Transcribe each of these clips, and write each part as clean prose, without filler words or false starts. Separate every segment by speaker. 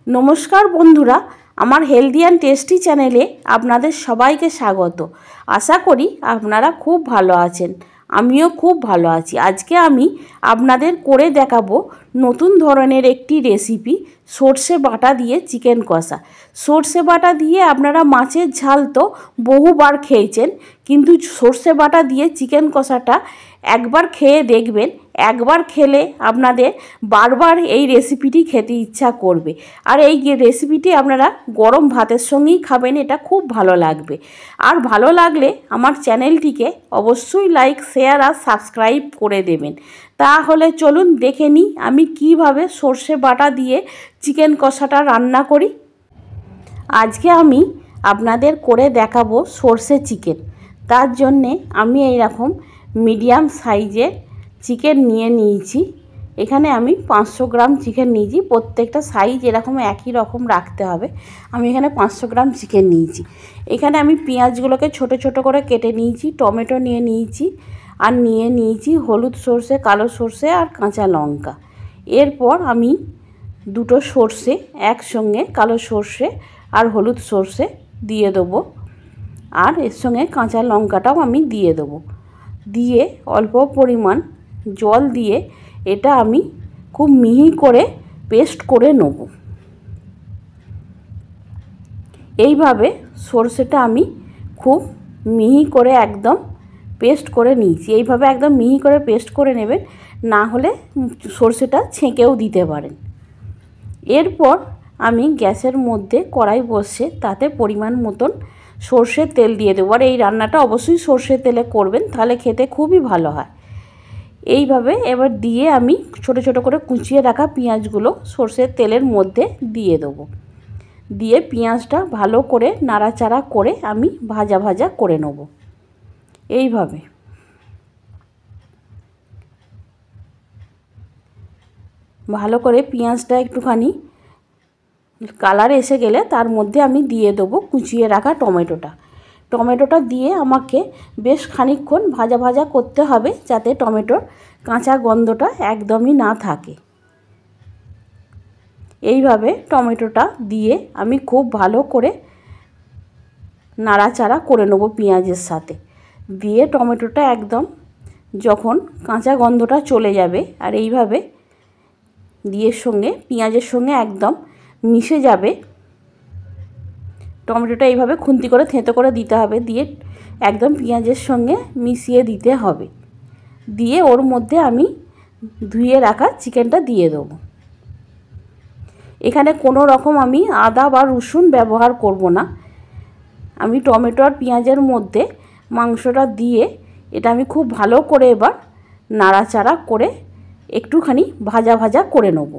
Speaker 1: নমস্কার বন্ধুরা, আমার হেলদি অ্যান্ড টেস্টি চ্যানেলে আপনাদের সবাইকে স্বাগত। আশা করি আপনারা খুব ভালো আছেন। আমিও খুব ভালো আছি। আজকে আমি আপনাদের করে দেখাবো নতুন ধরনের একটি রেসিপি, সর্ষে বাটা দিয়ে চিকেন কষা। সর্ষে বাটা দিয়ে আপনারা মাছের ঝাল তো বহুবার খেয়েছেন, কিন্তু সর্ষে বাটা দিয়ে চিকেন কষাটা একবার খেয়ে দেখবেন। একবার খেলে আপনাদের বারবার এই রেসিপিটি খেতে ইচ্ছা করবে। আর এই রেসিপিটি আপনারা গরম ভাতের সঙ্গেই খাবেন, এটা খুব ভালো লাগবে। আর ভালো লাগলে আমার চ্যানেলটিকে অবশ্যই লাইক, শেয়ার আর সাবস্ক্রাইব করে দেবেন। তাহলে চলুন দেখে নিই আমি কিভাবে সর্ষে বাটা দিয়ে চিকেন কষাটা রান্না করি। আজকে আমি আপনাদের করে দেখাবো সর্ষে চিকেন। তার জন্যে আমি এইরকম মিডিয়াম সাইজের চিকেন নিয়েছি। এখানে আমি 500 গ্রাম চিকেন নিয়েছি। প্রত্যেকটা সাইজ এরকম একই রকম রাখতে হবে। আমি এখানে 500 গ্রাম চিকেন নিয়েছি। এখানে আমি পেঁয়াজগুলোকে ছোট ছোট করে কেটে নিয়েছি, টমেটো নিয়েছি, আর নিয়েছি হলুদ সর্ষে, কালো সর্ষে আর কাঁচা লঙ্কা। এরপর আমি দুটো সর্ষে একসঙ্গে, কালো সর্ষে আর হলুদ সর্ষে দিয়ে দেবো, আর এর সঙ্গে কাঁচা লঙ্কাটাও আমি দিয়ে দেবো। দিয়ে অল্প পরিমাণ জল দিয়ে এটা আমি খুব মিহি করে পেস্ট করে নেব। এইভাবে সর্ষেটা আমি খুব মিহি করে একদম পেস্ট করে নিয়েছি। এইভাবে একদম মিহি করে পেস্ট করে নেবেন, না হলে সর্ষেটা ছেঁকেও দিতে পারেন। এরপর আমি গ্যাসের মধ্যে কড়াই বসিয়ে তাতে পরিমাণ মতন সর্ষের তেল দিয়ে দেবো। আর এই রান্নাটা অবশ্যই সর্ষের তেলে করবেন, তাহলে খেতে খুবই ভালো হয়। এইভাবে এবার দিয়ে আমি ছোট ছোট করে কুচিয়ে রাখা পেঁয়াজগুলো সর্ষের তেলের মধ্যে দিয়ে দেবো। দিয়ে পেঁয়াজটা ভালো করে নাড়াচাড়া করে আমি ভাজা ভাজা করে নেব। এইভাবে ভালো করে পেঁয়াজটা একটুখানি কালার এসে গেলে তার মধ্যে আমি দিয়ে দেবো কুচিয়ে রাখা টমেটোটা দিয়ে আমাকে বেশ খানিকক্ষণ ভাজা ভাজা করতে হবে, যাতে টমেটোর কাঁচা গন্ধটা একদমই না থাকে। এইভাবে টমেটোটা দিয়ে আমি খুব ভালো করে নাড়াচাড়া করে নেব পেঁয়াজের সাথে। দিয়ে টমেটোটা একদম যখন কাঁচা গন্ধটা চলে যাবে আর এইভাবে পেঁয়াজের সঙ্গে একদম মিশে যাবে, টমেটোটা এইভাবে খুন্তি করে থেঁতো করে দিতে হবে। দিয়ে একদম পেঁয়াজের সঙ্গে মিশিয়ে দিতে হবে। দিয়ে ওর মধ্যে আমি ধুয়ে রাখা চিকেনটা দিয়ে দেবো। এখানে কোনো রকম আমি আদা বা রসুন ব্যবহার করব না। আমি টমেটো আর পেঁয়াজের মধ্যে মাংসটা দিয়ে এটা আমি খুব ভালো করে এবার নাড়াচাড়া করে একটুখানি ভাজা ভাজা করে নেব।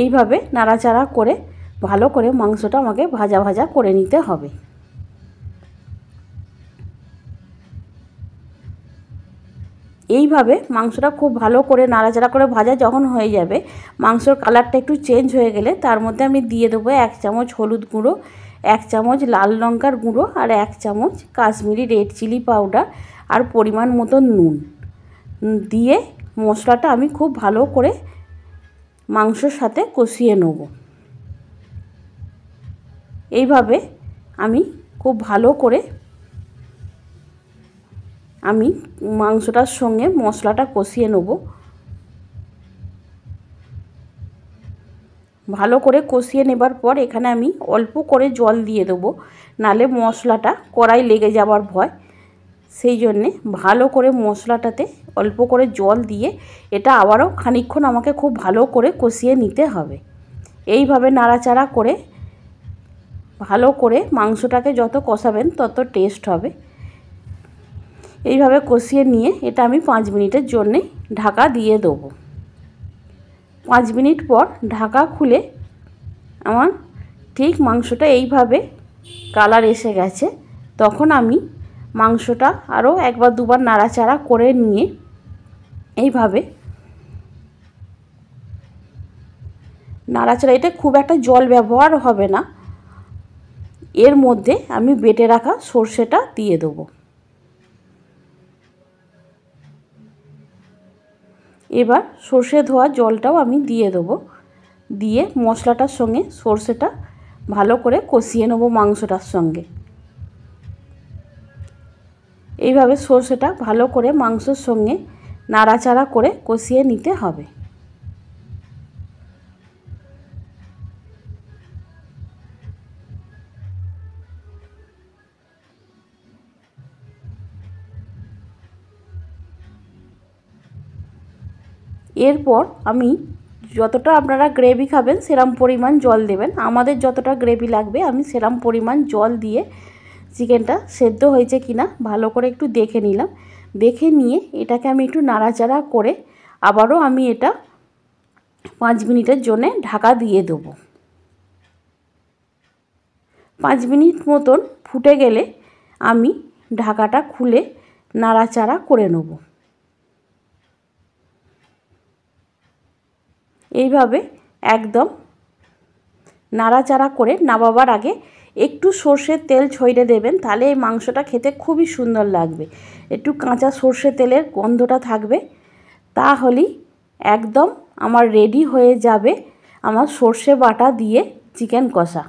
Speaker 1: এইভাবে নাড়াচাড়া করে ভালো করে মাংসটা আমাকে ভাজা ভাজা করে নিতে হবে। এইভাবে মাংসটা খুব ভালো করে নাড়াচাড়া করে ভাজা যখন হয়ে যাবে, মাংসর কালারটা একটু চেঞ্জ হয়ে গেলে তার মধ্যে আমি দিয়ে দেবো 1 চামচ হলুদ গুঁড়ো, 1 চামচ লাল লঙ্কার গুঁড়ো আর 1 চামচ কাশ্মীরি রেড চিলি পাউডার আর পরিমাণ মতো নুন দিয়ে মশলাটা আমি খুব ভালো করে মাংসর সাথে কষিয়ে নেব। এইভাবে আমি খুব ভালো করে আমি মাংসটার সঙ্গে মশলাটা কষিয়ে নেব। ভালো করে কষিয়ে নেবার পর এখানে আমি অল্প করে জল দিয়ে দেবো, নালে মশলাটা কড়াই লেগে যাবার ভয়। সেই জন্যে ভালো করে মশলাটাতে অল্প করে জল দিয়ে এটা আবারও খানিকক্ষণ আমাকে খুব ভালো করে কষিয়ে নিতে হবে। এইভাবে নাড়াচাড়া করে ভালো করে মাংসটাকে যত কষাবেন তত টেস্ট হবে। এইভাবে কষিয়ে নিয়ে এটা আমি 5 মিনিটের জন্যে ঢাকা দিয়ে দেবো। 5 মিনিট পর ঢাকা খুলে আমার ঠিক মাংসটা এইভাবে কালার এসে গেছে। তখন আমি মাংসটা আরও একবার দুবার নাড়াচাড়া করে নিয়ে এইভাবে নাড়াচাড়া, এটা খুব একটা জল ব্যবহার হবে না। এর মধ্যে আমি বেটে রাখা সর্ষেটা দিয়ে দেবো। এবার সর্ষে ধোয়া জলটাও আমি দিয়ে দেবো, দিয়ে মশলাটার সঙ্গে সর্ষেটা ভালো করে কষিয়ে নেবো মাংসটার সঙ্গে। এইভাবে সর্ষেটা ভালো করে মাংসের সঙ্গে নাড়াচাড়া করে কষিয়ে নিতে হবে। এরপর আমি যতটা আপনারা গ্রেভি খাবেন সেরম পরিমাণ জল দেবেন। আমাদের যতটা গ্রেভি লাগবে আমি সেরম পরিমাণ জল দিয়ে চিকেনটা সেদ্ধ হয়েছে কিনা ভালো করে একটু দেখে নিলাম। দেখে নিয়ে এটাকে আমি একটু নাড়াচাড়া করে আবারও আমি এটা 5 মিনিটের জন্য ঢাকা দিয়ে দেবো। 5 মিনিট মতন ফুটে গেলে আমি ঢাকাটা খুলে নাড়াচাড়া করে নেব। এইভাবে একদম নাড়াচাড়া করে নামাবার আগে একটু সর্ষের তেল ছড়িয়ে দেবেন, তাহলে এই মাংসটা খেতে খুবই সুন্দর লাগবে। একটু কাঁচা সর্ষের তেলের গন্ধটা থাকবে, তাহলেই একদম আমার রেডি হয়ে যাবে আমার সর্ষে বাটা দিয়ে চিকেন কষা।